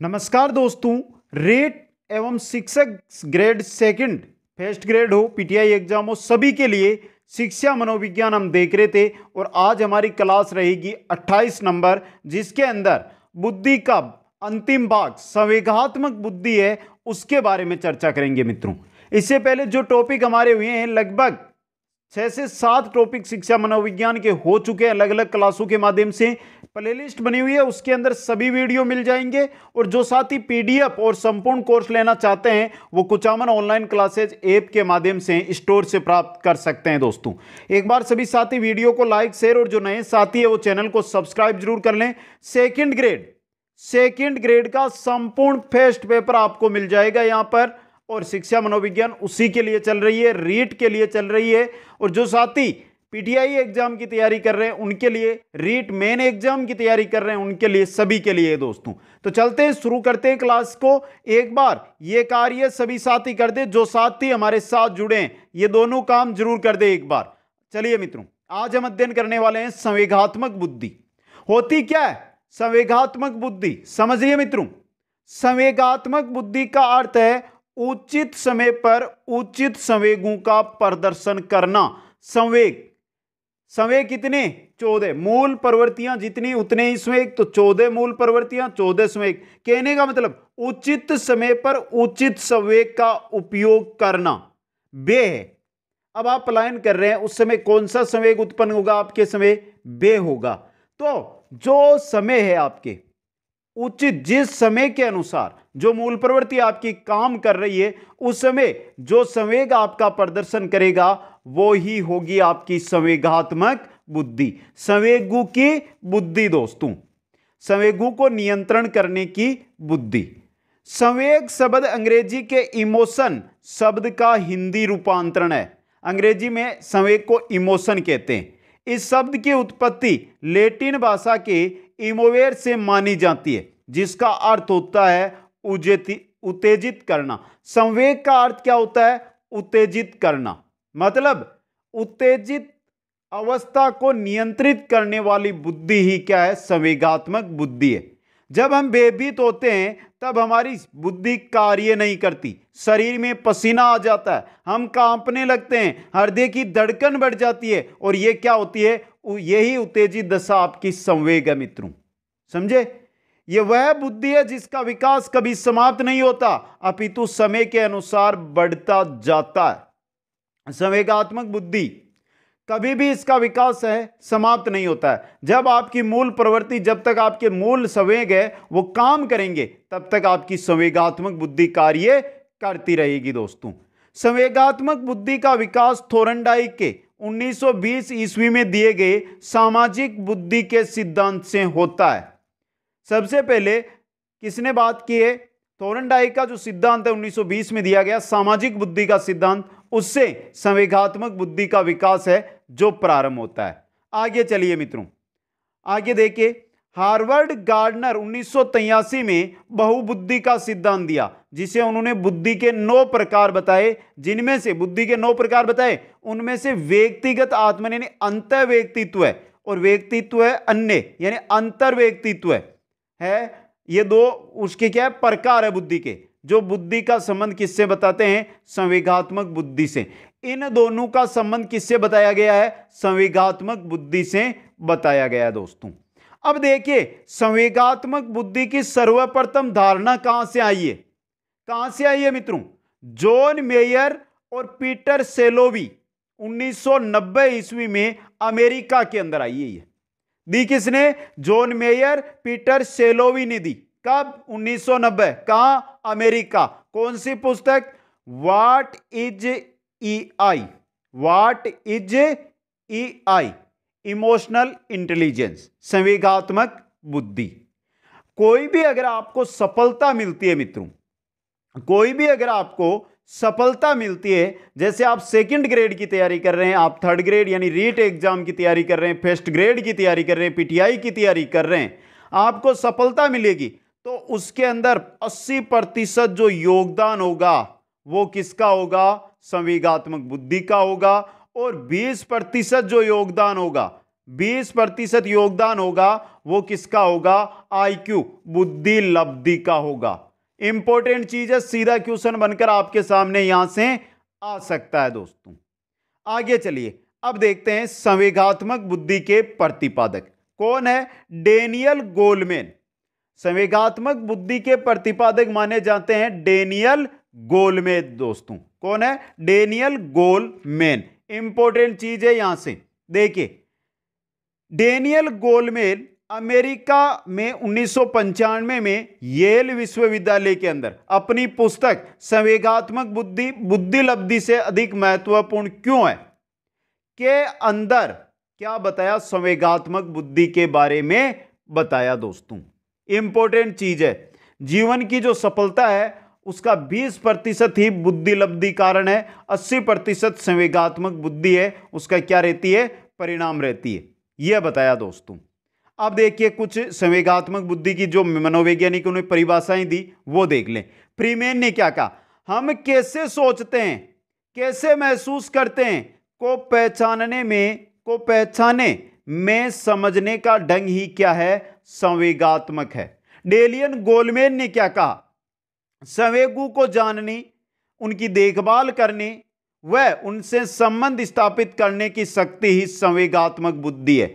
नमस्कार दोस्तों, रेट एवं शिक्षक ग्रेड सेकंड फर्स्ट ग्रेड हो, पीटीआई एग्जाम हो, सभी के लिए शिक्षा मनोविज्ञान हम देख रहे थे। और आज हमारी क्लास रहेगी 28 नंबर, जिसके अंदर बुद्धि का अंतिम भाग संवेगात्मक बुद्धि है, उसके बारे में चर्चा करेंगे मित्रों। इससे पहले जो टॉपिक हमारे हुए हैं, लगभग 6 से 7 टॉपिक शिक्षा मनोविज्ञान के हो चुके हैं अलग अलग क्लासों के माध्यम से। प्लेलिस्ट बनी हुई है, उसके अंदर सभी वीडियो मिल जाएंगे। और जो साथी पीडीएफ और संपूर्ण कोर्स लेना चाहते हैं वो कुचामन ऑनलाइन क्लासेज ऐप के माध्यम से स्टोर से प्राप्त कर सकते हैं। दोस्तों, एक बार सभी साथी वीडियो को लाइक शेयर और जो नए साथी है वो चैनल को सब्सक्राइब जरूर कर लें। सेकंड ग्रेड का संपूर्ण फर्स्ट पेपर आपको मिल जाएगा यहां पर। और शिक्षा मनोविज्ञान उसी के लिए चल रही है, रीट के लिए चल रही है। और जो साथी पीटीआई एग्जाम की तैयारी कर रहे हैं उनके लिए, रीट मेन एग्जाम की तैयारी कर रहे हैं उनके लिए, सभी के लिए दोस्तों। तो चलते हैं, शुरू करते हैं क्लास को। एक बार ये कार्य सभी साथी कर दे, जो साथी हमारे साथ जुड़े हैं ये दोनों काम जरूर कर दे एक बार। चलिए मित्रों, आज हम अध्ययन करने वाले हैं संवेगात्मक बुद्धि। होती क्या है संवेगात्मक बुद्धि, समझिए मित्रों। संवेगात्मक बुद्धि का अर्थ है उचित समय पर उचित संवेगों का प्रदर्शन करना। संवेग कितने? 14। मूल प्रवृत्तियां जितनी उतने ही संवेग, तो 14 मूल प्रवृत्तियां 14 संवेग। कहने का मतलब उचित समय पर उचित संवेग का उपयोग करना बे है। अब आप पलायन कर रहे हैं, उस समय कौन सा संवेग उत्पन्न होगा? आपके समय बे होगा। तो जो समय है आपके उचित, जिस समय के अनुसार जो मूल प्रवृत्ति आपकी काम कर रही है, उस समय जो संवेग आपका प्रदर्शन करेगा वो ही होगी आपकी संवेगात्मक बुद्धि। संवेगों की बुद्धि दोस्तों, संवेगों को नियंत्रण करने की बुद्धि। संवेग शब्द अंग्रेजी के इमोशन शब्द का हिंदी रूपांतरण है। अंग्रेजी में संवेग को इमोशन कहते हैं। इस शब्द की उत्पत्ति लैटिन भाषा के इमोवेर से मानी जाती है, जिसका अर्थ होता है उत्तेजित करना। संवेग का अर्थ क्या होता है? उत्तेजित करना। मतलब उत्तेजित अवस्था को नियंत्रित करने वाली बुद्धि ही क्या है? संवेगात्मक बुद्धि है। जब हम भयभीत होते हैं तब हमारी बुद्धि कार्य नहीं करती, शरीर में पसीना आ जाता है, हम कांपने लगते हैं, हृदय की धड़कन बढ़ जाती है। और यह क्या होती है? यही उत्तेजित दशा आपकी संवेग है मित्रों। समझे? यह वह बुद्धि है जिसका विकास कभी समाप्त नहीं होता, अपितु समय के अनुसार बढ़ता जाता है। संवेगात्मक बुद्धि कभी भी इसका विकास है समाप्त नहीं होता है। जब आपकी मूल प्रवृत्ति, जब तक आपके मूल संवेग है वो काम करेंगे, तब तक आपकी संवेगात्मक बुद्धि कार्य करती रहेगी दोस्तों। संवेगात्मक बुद्धि का विकास थोरनडाइक के 1920 ईस्वी में दिए गए सामाजिक बुद्धि के सिद्धांत से होता है। सबसे पहले किसने बात की है? थोरनडाइक का जो सिद्धांत है 1920 में दिया गया, सामाजिक बुद्धि का सिद्धांत, उससे संवेगात्मक बुद्धि का विकास है जो प्रारंभ होता है। आगे चलिए मित्रों, आगे देखिए। हार्वर्ड गार्डनर 1983 में बहुबुद्धि का सिद्धांत दिया, जिसे उन्होंने बुद्धि के 9 प्रकार बताए। जिनमें से बुद्धि के 9 प्रकार बताए, उनमें से व्यक्तिगत आत्मा यानी अंत व्यक्तित्व है, और व्यक्तित्व है अन्य यानी अंतर व्यक्तित्व है। ये दो उसके क्या है? प्रकार है बुद्धि के, जो बुद्धि का संबंध किससे बताते हैं? संवेगात्मक बुद्धि से। इन दोनों का संबंध किससे बताया गया है? संवेगात्मक बुद्धि से बताया गया है दोस्तों। अब देखिए, संवेगात्मक बुद्धि की सर्वप्रथम धारणा कहां से आई है? कहां से आई है मित्रों? जॉन मेयर और पीटर सेलोवी 1990 ईस्वी में अमेरिका के अंदर आई है। दी किसने? जॉन मेयर, पीटर सेलोवी ने दी। कब? 1990। कहां? अमेरिका। कौन सी पुस्तक? What is EI? What is EI? Emotional intelligence, संवेगात्मक बुद्धि। कोई भी अगर आपको सफलता मिलती है मित्रों, कोई भी अगर आपको सफलता मिलती है, जैसे आप सेकंड ग्रेड की तैयारी कर रहे हैं, आप थर्ड ग्रेड यानी रीट एग्जाम की तैयारी कर रहे हैं, फर्स्ट ग्रेड की तैयारी कर रहे हैं, पीटीआई की तैयारी कर रहे हैं, आपको सफलता मिलेगी तो उसके अंदर 80% जो योगदान होगा वो किसका होगा? संवेगात्मक बुद्धि का होगा। और 20% जो योगदान होगा, 20% योगदान होगा वो किसका होगा? आईक्यू, बुद्धि लब्धि का होगा। इंपॉर्टेंट चीज है, सीधा क्वेश्चन बनकर आपके सामने यहां से आ सकता है दोस्तों। आगे चलिए, अब देखते हैं संवेगात्मक बुद्धि के प्रतिपादक कौन है? Daniel Goleman. संवेगात्मक बुद्धि के प्रतिपादक माने जाते हैं डेनियल गोलमैन दोस्तों। कौन है? Daniel Goleman. इंपॉर्टेंट चीज है यहां से देखिए, डेनियल गोलमैन अमेरिका में 1995 में येल विश्वविद्यालय के अंदर अपनी पुस्तक संवेगात्मक बुद्धि बुद्धि लब्धि से अधिक महत्वपूर्ण क्यों है के अंदर क्या बताया? संवेगात्मक बुद्धि के बारे में बताया दोस्तों। इंपॉर्टेंट चीज है, जीवन की जो सफलता है उसका 20% ही बुद्धि लब्धि कारण है, 80% संवेगात्मक बुद्धि है उसका क्या रहती है? परिणाम रहती है। यह बताया दोस्तों। अब देखिए कुछ संवेगात्मक बुद्धि की जो मनोवैज्ञानिकों ने परिभाषाएं दी वो देख लें। फ्रीमैन ने क्या कहा? हम कैसे सोचते हैं, कैसे महसूस करते हैं को पहचाने में समझने का ढंग ही क्या है? संवेगात्मक है। डेनियल गोलमैन ने क्या कहा? संवेगों को जानने, उनकी देखभाल करने व उनसे संबंध स्थापित करने की शक्ति ही संवेगात्मक बुद्धि है।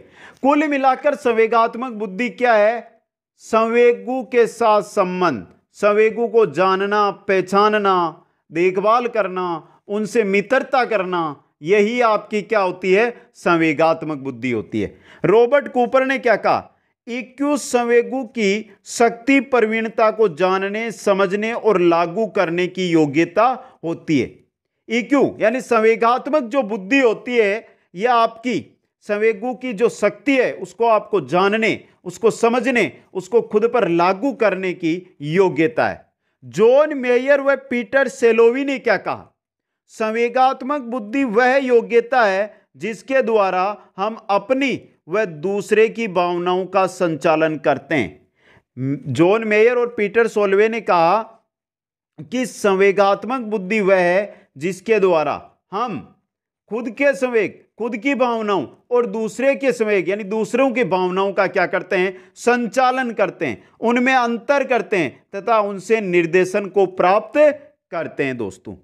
कुल मिलाकर संवेगात्मक बुद्धि क्या है? संवेगों के साथ संबंध, संवेगों को जानना, पहचानना, देखभाल करना, उनसे मित्रता करना, यही आपकी क्या होती है? संवेगात्मक बुद्धि होती है। रॉबर्ट कूपर ने क्या कहा? ईक्यू संवेगों की शक्ति प्रवीणता को जानने, समझने और लागू करने की योग्यता होती है। ईक्यू यानी संवेगात्मक जो बुद्धि होती है यह आपकी संवेगों की जो शक्ति है उसको आपको जानने, उसको समझने, उसको खुद पर लागू करने की योग्यता है। जॉन मेयर व पीटर सेलोवी ने क्या कहा? संवेगात्मक बुद्धि वह योग्यता है जिसके द्वारा हम अपनी व दूसरे की भावनाओं का संचालन करते हैं। जॉन मेयर और पीटर सोल्वे ने कहा कि संवेगात्मक बुद्धि वह है जिसके द्वारा हम खुद के संवेग, खुद की भावनाओं और दूसरे के संवेग यानी दूसरों की भावनाओं का क्या करते हैं? संचालन करते हैं, उनमें अंतर करते हैं तथा उनसे निर्देशन को प्राप्त करते हैं दोस्तों।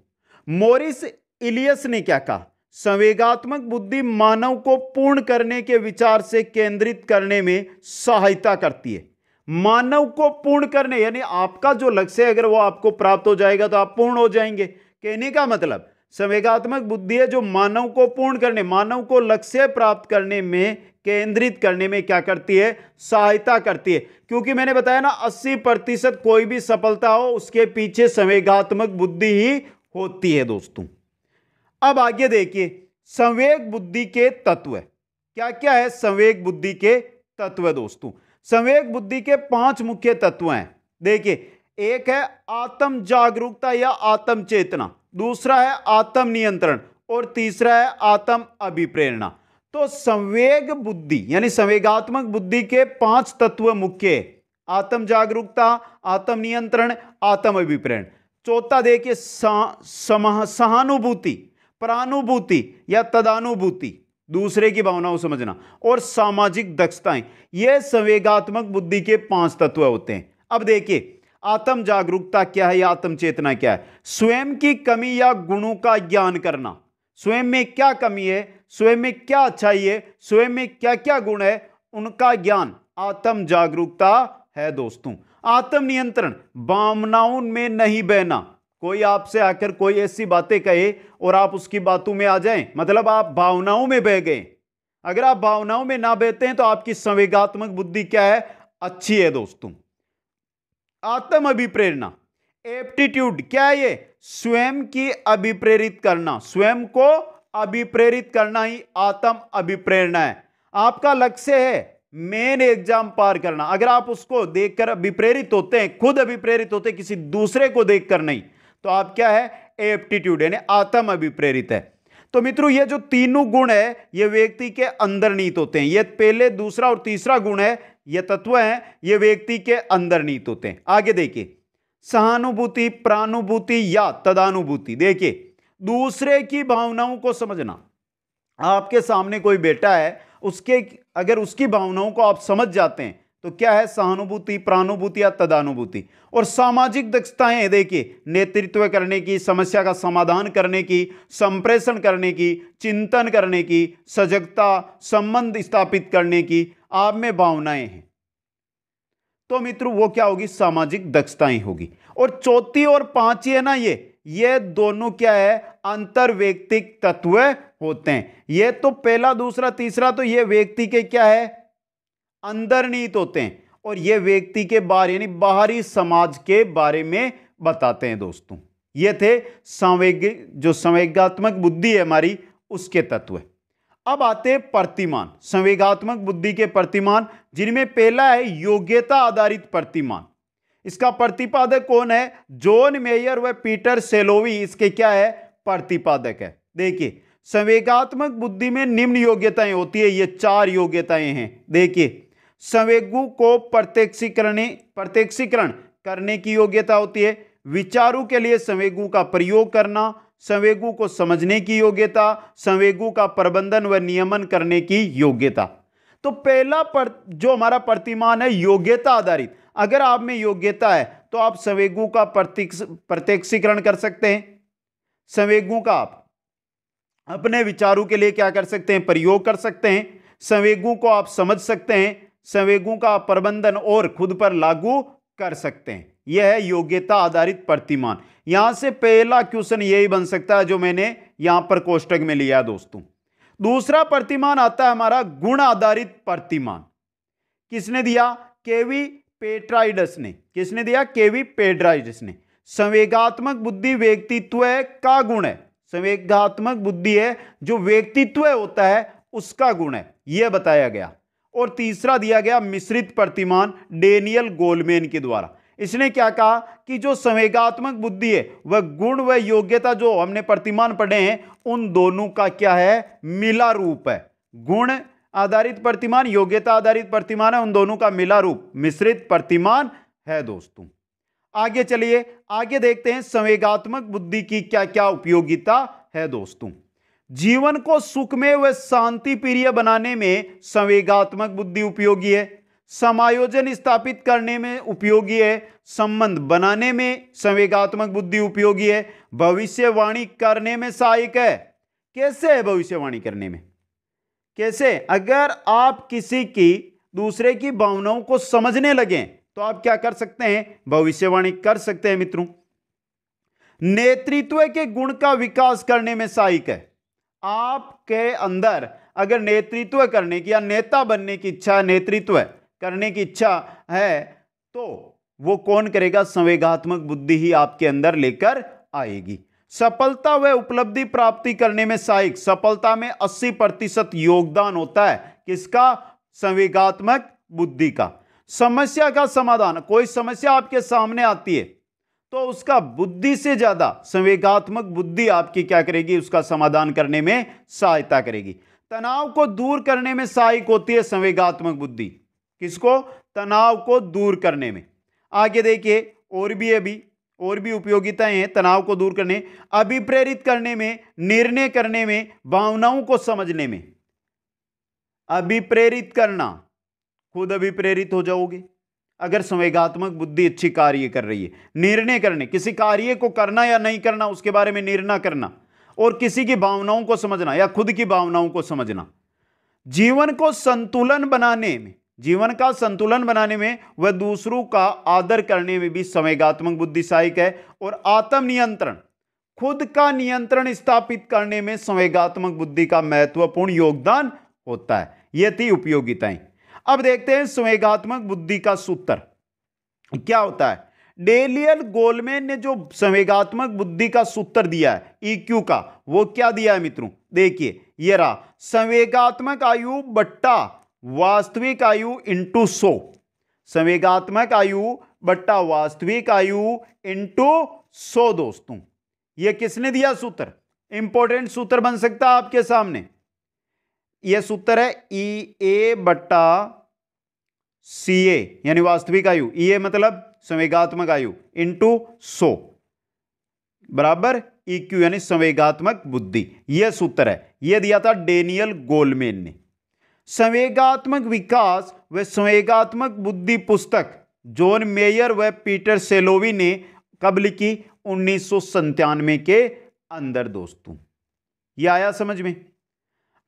मॉरिस इलियस ने क्या कहा? संवेगात्मक बुद्धि मानव को पूर्ण करने के विचार से केंद्रित करने में सहायता करती है। मानव को पूर्ण करने यानी आपका जो लक्ष्य है अगर वो आपको प्राप्त हो जाएगा तो आप पूर्ण हो जाएंगे। कहने का मतलब संवेगात्मक बुद्धि है जो मानव को पूर्ण करने, मानव को लक्ष्य प्राप्त करने में, केंद्रित करने में क्या करती है? सहायता करती है। क्योंकि मैंने बताया ना 80% कोई भी सफलता हो उसके पीछे संवेगात्मक बुद्धि ही होती है दोस्तों। अब आगे देखिए संवेग बुद्धि के तत्व क्या क्या है? संवेग बुद्धि के तत्व दोस्तों, संवेग बुद्धि के 5 मुख्य तत्व हैं। देखिए, एक है आत्म जागरूकता या आत्म चेतना, दूसरा है आत्म नियंत्रण और तीसरा है आत्म अभिप्रेरणा। तो संवेग बुद्धि यानी संवेगात्मक बुद्धि के 5 तत्व मुख्य है, आत्म जागरूकता, आत्म नियंत्रण, आत्म अभिप्रेरण। चौथा देखिए सहानुभूति, परानुभूति या तदानुभूति, दूसरे की भावनाओं समझना, और सामाजिक दक्षताएं। यह संवेगात्मक बुद्धि के 5 तत्व होते हैं। अब देखिए आत्म जागरूकता क्या है या आत्म चेतना क्या है? स्वयं की कमी या गुणों का ज्ञान करना, स्वयं में क्या कमी है, स्वयं में क्या अच्छाई है, स्वयं में क्या क्या गुण है, उनका ज्ञान आत्म जागरूकता है दोस्तों। आत्म नियंत्रण, भावनाओं में नहीं बहना। कोई आपसे आकर कोई ऐसी बातें कहे और आप उसकी बातों में आ जाएं, मतलब आप भावनाओं में बह गए। अगर आप भावनाओं में ना बहते हैं तो आपकी संवेगात्मक बुद्धि क्या है? अच्छी है दोस्तों। आत्म अभिप्रेरणा, एप्टीट्यूड क्या है ये? स्वयं की अभिप्रेरित करना, स्वयं को अभिप्रेरित करना ही आत्म अभिप्रेरणा है। आपका लक्ष्य है मेन एग्जाम पार करना, अगर आप उसको देखकर अभिप्रेरित होते हैं, खुद अभिप्रेरित होते हैं, किसी दूसरे को देखकर नहीं, तो आप क्या है? एप्टीट्यूड यानी आत्म अभिप्रेरित है। तो मित्रों ये जो तीनों गुण है ये व्यक्ति के अंदर नीत होते हैं। ये पहले, दूसरा और तीसरा गुण है, ये तत्व हैं, ये व्यक्ति के अंदर नीत होते हैं। आगे देखिए सहानुभूति, प्रानुभूति या तदानुभूति। देखिए दूसरे की भावनाओं को समझना। आपके सामने कोई बेटा है उसके अगर उसकी भावनाओं को आप समझ जाते हैं तो क्या है, सहानुभूति, प्रानुभूति या तदानुभूति। और सामाजिक दक्षताएं देखिए, नेतृत्व करने की, समस्या का समाधान करने की, संप्रेषण करने की, चिंतन करने की, सजगता, संबंध स्थापित करने की आप में भावनाएं हैं तो मित्रों वो क्या होगी, सामाजिक दक्षताएं होगी। और चौथी और पांचवी है ना, ये दोनों क्या है, अंतर्वैयक्तिक तत्व होते हैं। ये तो पहला, दूसरा, तीसरा तो ये व्यक्ति के क्या है, अंतर्निहित होते हैं, और ये व्यक्ति के बारे यानी बाहरी समाज के बारे में बताते हैं दोस्तों। ये थे जो संवेगात्मक बुद्धि है हमारी, उसके तत्व। अब आते हैं प्रतिमान, संवेगात्मक बुद्धि के प्रतिमान, जिनमें पहला है योग्यता आधारित प्रतिमान। इसका प्रतिपादक कौन है, जॉन मेयर व पीटर सेलोवी इसके क्या है, प्रतिपादक है। देखिए संवेगात्मक बुद्धि में निम्न योग्यताएं होती है, ये 4 योग्यताएं हैं। देखिए संवेगों को प्रत्यक्षीकरण करने की योग्यता होती है, विचारों के लिए संवेगों का प्रयोग करना, संवेगों को समझने की योग्यता, संवेगों का प्रबंधन व नियमन करने की योग्यता। तो पहला जो हमारा प्रतिमान है योग्यता आधारित, अगर आप में योग्यता है तो आप संवेगों का प्रत्यक्षीकरण कर सकते हैं, संवेगों का आप अपने विचारों के लिए क्या कर सकते हैं, प्रयोग कर सकते हैं, संवेगों को आप समझ सकते हैं, संवेगों का प्रबंधन और खुद पर लागू कर सकते हैं। यह है योग्यता आधारित प्रतिमान। यहां से पहला क्वेश्चन यही बन सकता है जो मैंने यहां पर कोष्टक में लिया है दोस्तों। दूसरा प्रतिमान आता है हमारा गुण आधारित प्रतिमान। किसने दिया, केवी पेट्राइडस ने। किसने दिया, केवी पेट्राइडस ने। संवेगात्मक बुद्धि व्यक्तित्व का गुण है, संवेगात्मक बुद्धि है जो व्यक्तित्व होता है उसका गुण है, यह बताया गया। और तीसरा दिया गया मिश्रित प्रतिमान डेनियल गोलमैन के द्वारा। इसने क्या कहा कि जो संवेगात्मक बुद्धि है वह गुण व योग्यता जो हमने प्रतिमान पढ़े हैं उन दोनों का क्या है, मिला रूप है। गुण आधारित प्रतिमान, योग्यता आधारित प्रतिमान है, उन दोनों का मिला रूप मिश्रित प्रतिमान है दोस्तों। आगे चलिए, आगे देखते हैं संवेगात्मक बुद्धि की क्या क्या उपयोगिता है दोस्तों। जीवन को सुखमय व शांति प्रिय बनाने में संवेगात्मक बुद्धि उपयोगी है, समायोजन स्थापित करने में उपयोगी है, संबंध बनाने में संवेगात्मक बुद्धि उपयोगी है, भविष्यवाणी करने में सहायक है। कैसे है भविष्यवाणी करने में, कैसे, अगर आप किसी की दूसरे की भावनाओं को समझने लगे तो आप क्या कर सकते हैं, भविष्यवाणी कर सकते हैं मित्रों। नेतृत्व के गुण का विकास करने में सहायक है। आपके अंदर अगर नेतृत्व करने की या नेता बनने की इच्छा, नेतृत्व करने की इच्छा है तो वो कौन करेगा, संवेगात्मक बुद्धि ही आपके अंदर लेकर आएगी। सफलता व उपलब्धि प्राप्ति करने में सहायक, सफलता में 80% योगदान होता है किसका, संवेगात्मक बुद्धि का। समस्या का समाधान, कोई समस्या आपके सामने आती है तो उसका बुद्धि से ज्यादा संवेगात्मक बुद्धि आपकी क्या करेगी, उसका समाधान करने में सहायता करेगी। तनाव को दूर करने में सहायक होती है संवेगात्मक बुद्धि, किसको, तनाव को दूर करने में। आगे देखिए और भी उपयोगिताएं हैं तनाव को दूर करने, अभिप्रेरित करने में, निर्णय करने में, भावनाओं को समझने में। अभिप्रेरित करना, खुद अभिप्रेरित हो जाओगे अगर संवेगात्मक बुद्धि अच्छी कार्य कर रही है। निर्णय करने, किसी कार्य को करना या नहीं करना उसके बारे में निर्णय करना, और किसी की भावनाओं को समझना या खुद की भावनाओं को समझना। जीवन को संतुलन बनाने में, जीवन का संतुलन बनाने में व दूसरों का आदर करने में भी संवेगात्मक बुद्धि सहायक है। और आत्मनियंत्रण, खुद का नियंत्रण स्थापित करने में संवेगात्मक बुद्धि का महत्वपूर्ण योगदान होता है। यह थी उपयोगिताएं। अब देखते हैं संवेगात्मक बुद्धि का सूत्र क्या होता है। डेनियल गोलमैन ने जो संवेगात्मक बुद्धि का सूत्र दिया है ईक्यू का, वो क्या दिया है मित्रों, देखिए ये रहा, संवेगात्मक आयु बट्टा वास्तविक आयु इंटू 100। संवेगात्मक आयु बट्टा वास्तविक आयु इंटू 100 दोस्तों। ये किसने दिया सूत्र, इंपॉर्टेंट सूत्र बन सकता है आपके सामने। यह सूत्र है ई बट्टा सी ए यानी वास्तविक आयु, ई मतलब संवेगात्मक आयु इंटू 100 बराबर EQ यानी संवेगात्मक बुद्धि। यह सूत्र है, यह दिया था डेनियल गोलमैन ने। संवेगात्मक विकास व संवेगात्मक बुद्धि पुस्तक जॉन मेयर व पीटर सेलोवी ने कब लिखी? 1997 के अंदर दोस्तों। ये आया समझ में?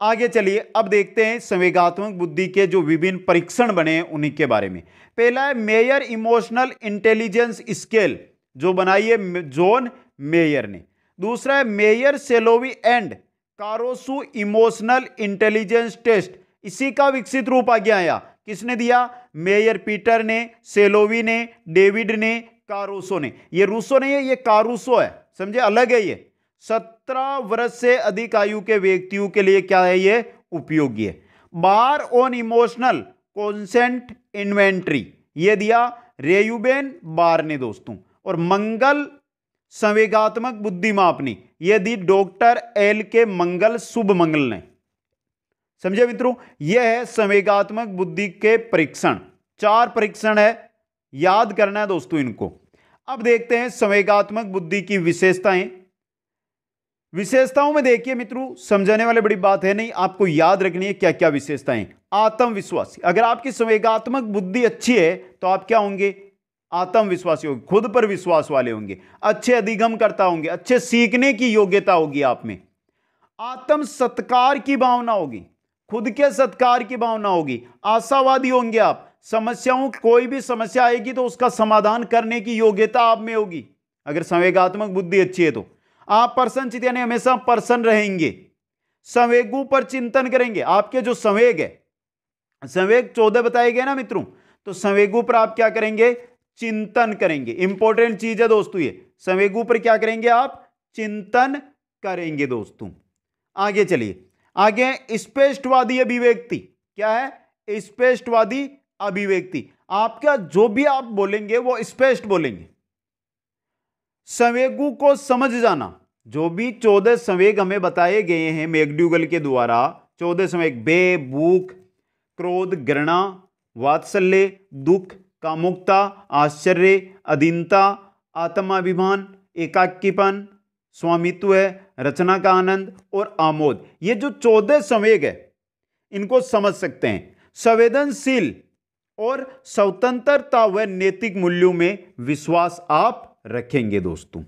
आगे चलिए अब देखते हैं संवेगात्मक बुद्धि के जो विभिन्न परीक्षण बने हैं उन्हीं के बारे में। पहला है मेयर इमोशनल इंटेलिजेंस स्केल, जो बनाई है जॉन मेयर ने। दूसरा है Mayer Salovey and Caruso emotional intelligence test, इसी का विकसित रूप आगे आया। किसने दिया? मेयर पीटर ने, सेलोवी ने, डेविड ने, कारूसो ने। ये रूसो नहीं है, ये कारूसो है, समझे, अलग है। ये 17 वर्ष से अधिक आयु के व्यक्तियों के लिए क्या है? ये उपयोगी है। बार ऑन इमोशनल कॉन्सेंट इन्वेंट्री, ये दिया रेयूबेन बार ने दोस्तों। और मंगल संवेगात्मक बुद्धि मापनी, यह दी डॉक्टर एल के मंगल शुभ मंगल ने। समझे मित्रों, यह है संवेगात्मक बुद्धि के परीक्षण। 4 परीक्षण है, याद करना है दोस्तों इनको। अब देखते हैं संवेगात्मक बुद्धि की विशेषताएं। विशेषताओं में देखिए मित्रों, समझाने वाले बड़ी बात है नहीं, आपको याद रखनी है क्या क्या विशेषताएं। आत्मविश्वासी, अगर आपकी संवेगात्मक बुद्धि अच्छी है तो आप क्या होंगे? आत्मविश्वासी होंगे, खुद पर विश्वास वाले होंगे, अच्छे अधिगमकर्ता होंगे, अच्छे सीखने की योग्यता होगी आप में। आत्म सत्कार की भावना होगी, खुद के सत्कार की भावना होगी, आशावादी होंगे आप। समस्याओं, कोई भी समस्या आएगी तो उसका समाधान करने की योग्यता आप में होगी। अगर संवेगात्मक बुद्धि अच्छी है तो आप प्रसन्नचित्त यानी हमेशा प्रसन्न रहेंगे। संवेगों पर चिंतन करेंगे। आपके जो संवेग है, संवेग 14 बताए गए ना मित्रों, तो संवेगों पर आप क्या करेंगे? चिंतन करेंगे। इंपॉर्टेंट चीज है दोस्तों ये, संवेगों पर क्या करेंगे आप? चिंतन करेंगे दोस्तों। आगे चलिए, आगे स्पष्टवादी अभिव्यक्ति। क्या है? स्पष्टवादी अभिव्यक्ति। आपका जो भी आप बोलेंगे वो स्पष्ट बोलेंगे। संवेगों को समझ जाना, जो भी 14 संवेग हमें बताए गए हैं मैकडूगल के द्वारा, 14 संवेग, भय, भूख, क्रोध, घृणा, वात्सल्य, दुख, कामुकता, आश्चर्य, अधीनता, आत्माभिमान, एकाकीपन, स्वामित्व, रचना का आनंद और आमोद, ये जो 14 संवेग है इनको समझ सकते हैं। संवेदनशील और स्वतंत्रता व नैतिक मूल्यों में विश्वास आप रखेंगे दोस्तों।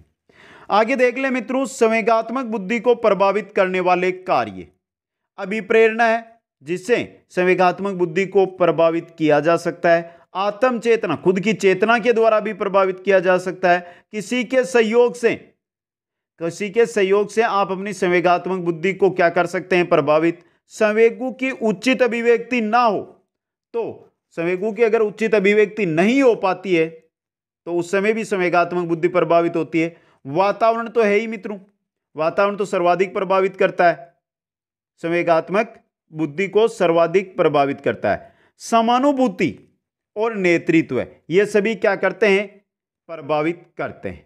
आगे देख ले मित्रों, संवेगात्मक बुद्धि को प्रभावित करने वाले कार्य। अभिप्रेरणा है जिससे संवेगात्मक बुद्धि को प्रभावित किया जा सकता है। आत्म चेतना, खुद की चेतना के द्वारा भी प्रभावित किया जा सकता है। किसी के सहयोग से आप अपनी संवेगात्मक बुद्धि को क्या कर सकते हैं? प्रभावित। संवेगों की उचित अभिव्यक्ति ना हो तो, संवेगों की अगर उचित अभिव्यक्ति नहीं हो पाती है तो उस समय भी संवेगात्मक बुद्धि प्रभावित होती है। वातावरण तो है ही मित्रों, वातावरण तो सर्वाधिक प्रभावित करता है, संवेगात्मक बुद्धि को सर्वाधिक प्रभावित करता है। समानुभूति और नेतृत्व, ये सभी क्या करते हैं? प्रभावित करते हैं।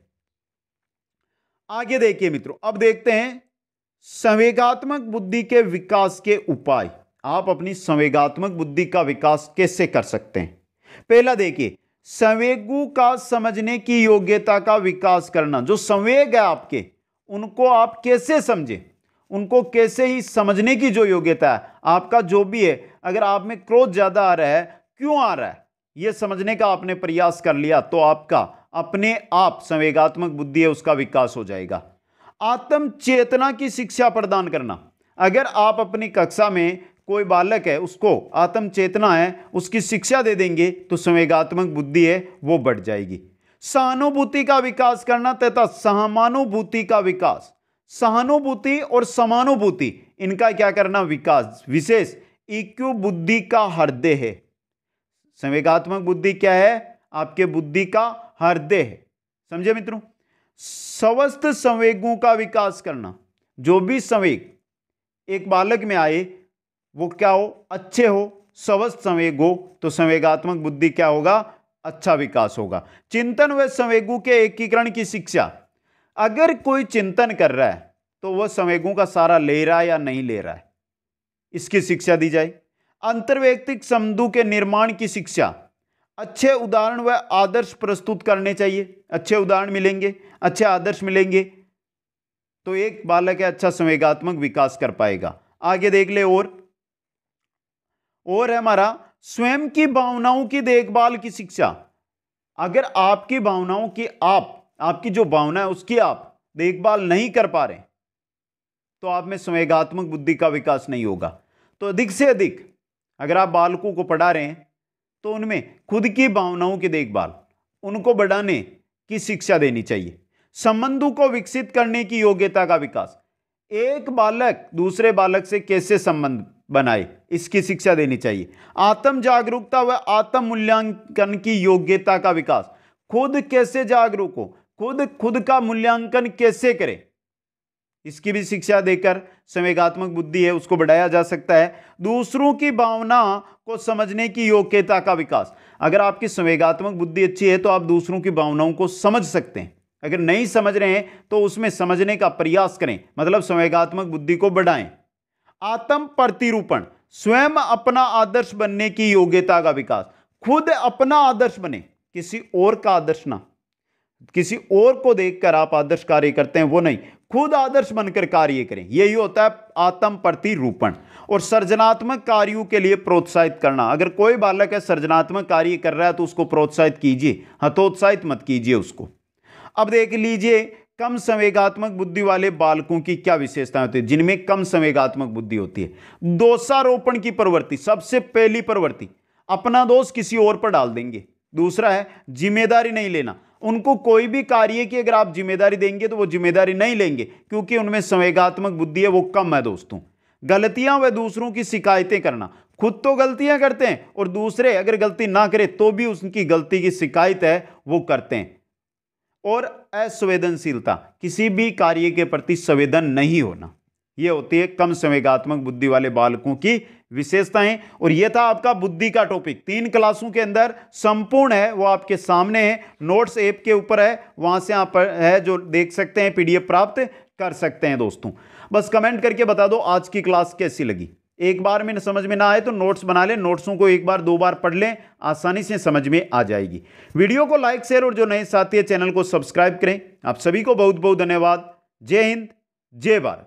आगे देखिए मित्रों, अब देखते हैं संवेगात्मक बुद्धि के विकास के उपाय। आप अपनी संवेगात्मक बुद्धि का विकास कैसे कर सकते हैं? पहला देखिए, संवेगों का समझने की योग्यता का विकास करना। जो संवेग है आपके, उनको आप कैसे समझें, उनको कैसे ही समझने की जो योग्यता है आपका जो भी है, अगर आप में क्रोध ज्यादा आ रहा है, क्यों आ रहा है, यह समझने का आपने प्रयास कर लिया तो आपका अपने आप संवेगात्मक बुद्धि है उसका विकास हो जाएगा। आत्म चेतना की शिक्षा प्रदान करना। अगर आप अपनी कक्षा में कोई बालक है, उसको आत्म चेतना है, उसकी शिक्षा दे देंगे तो संवेगात्मक बुद्धि है वो बढ़ जाएगी। सहानुभूति का विकास करना तथा समानुभूति का विकास। सहानुभूति और समानुभूति, इनका क्या करना? विकास। विशेष ईक्यू बुद्धि का हृदय है। संवेगात्मक बुद्धि क्या है? आपके बुद्धि का हृदय है। समझे मित्रों? स्वस्थ संवेगों का विकास करना। जो भी संवेग एक बालक में आए वो क्या हो? अच्छे हो, स्वस्थ संवेग हो तो संवेगात्मक बुद्धि क्या होगा? अच्छा विकास होगा। चिंतन व संवेगों के एकीकरण की शिक्षा। अगर कोई चिंतन कर रहा है तो वह संवेगों का सारा ले रहा है या नहीं ले रहा है, इसकी शिक्षा दी जाए। अंतर्वैयक्तिक संबंधों के निर्माण की शिक्षा। अच्छे उदाहरण व आदर्श प्रस्तुत करने चाहिए। अच्छे उदाहरण मिलेंगे, अच्छे आदर्श मिलेंगे तो एक बालक है अच्छा संवेगात्मक विकास कर पाएगा। आगे देख ले, और और है हमारा स्वयं की भावनाओं की देखभाल की शिक्षा। अगर आपकी भावनाओं की आपकी जो भावना है उसकी आप देखभाल नहीं कर पा रहे तो आप में संवेगात्मक बुद्धि का विकास नहीं होगा। तो अधिक से अधिक अगर आप बालकों को पढ़ा रहे हैं तो उनमें खुद की भावनाओं की देखभाल, उनको बढ़ाने की शिक्षा देनी चाहिए। संबंधों को विकसित करने की योग्यता का विकास, एक बालक दूसरे बालक से कैसे संबंध बनाए इसकी शिक्षा देनी चाहिए। आत्म जागरूकता व आत्म मूल्यांकन की योग्यता का विकास, खुद कैसे जागरूक हो, खुद का मूल्यांकन कैसे करें, इसकी भी शिक्षा देकर संवेगात्मक बुद्धि है उसको बढ़ाया जा सकता है। दूसरों की भावना को समझने की योग्यता का विकास, अगर आपकी संवेगात्मक बुद्धि अच्छी है तो आप दूसरों की भावनाओं को समझ सकते हैं। अगर नहीं समझ रहे हैं तो उसमें समझने का प्रयास करें, मतलब संवेगात्मक बुद्धि को बढ़ाएं। आत्म प्रतिरूपण, स्वयं अपना आदर्श बनने की योग्यता का विकास, खुद अपना आदर्श बने, किसी और का आदर्श ना, किसी और को देखकर आप आदर्श कार्य करते हैं वो नहीं, खुद आदर्श बनकर कार्य करें, यही होता है आत्म प्रतिरूपण। और सृजनात्मक कार्यों के लिए प्रोत्साहित करना, अगर कोई बालक है सृजनात्मक कार्य कर रहा है तो उसको प्रोत्साहित कीजिए, हतोत्साहित मत कीजिए उसको। अब देख लीजिए कम संवेगात्मक बुद्धि वाले बालकों की क्या विशेषताएं होती है जिनमें कम संवेगात्मक बुद्धि होती है। दोषारोपण की प्रवृत्ति, सबसे पहली प्रवृत्ति अपना दोष किसी और पर डाल देंगे। दूसरा है जिम्मेदारी नहीं लेना, उनको कोई भी कार्य की अगर आप जिम्मेदारी देंगे तो वो जिम्मेदारी नहीं लेंगे क्योंकि उनमें संवेगात्मक बुद्धि है वो कम है दोस्तों। गलतियां व दूसरों की शिकायतें करना, खुद तो गलतियां करते हैं और दूसरे अगर गलती ना करे तो भी उसकी गलती की शिकायत है वो करते हैं। और असंवेदनशीलता, किसी भी कार्य के प्रति संवेदन नहीं होना, यह होती है कम संवेगात्मक बुद्धि वाले बालकों की विशेषताएं। और यह था आपका बुद्धि का टॉपिक, 3 क्लासों के अंदर संपूर्ण है, वो आपके सामने है, नोट्स ऐप के ऊपर है, वहां से आप है जो देख सकते हैं, पीडीएफ प्राप्त कर सकते हैं दोस्तों। बस कमेंट करके बता दो आज की क्लास कैसी लगी। एक बार में समझ में ना आए तो नोट्स बना लें, नोट्सों को एक बार 2 बार पढ़ लें, आसानी से समझ में आ जाएगी। वीडियो को लाइक शेयर और जो नए साथी है चैनल को सब्सक्राइब करें। आप सभी को बहुत बहुत धन्यवाद। जय हिंद, जय भारत।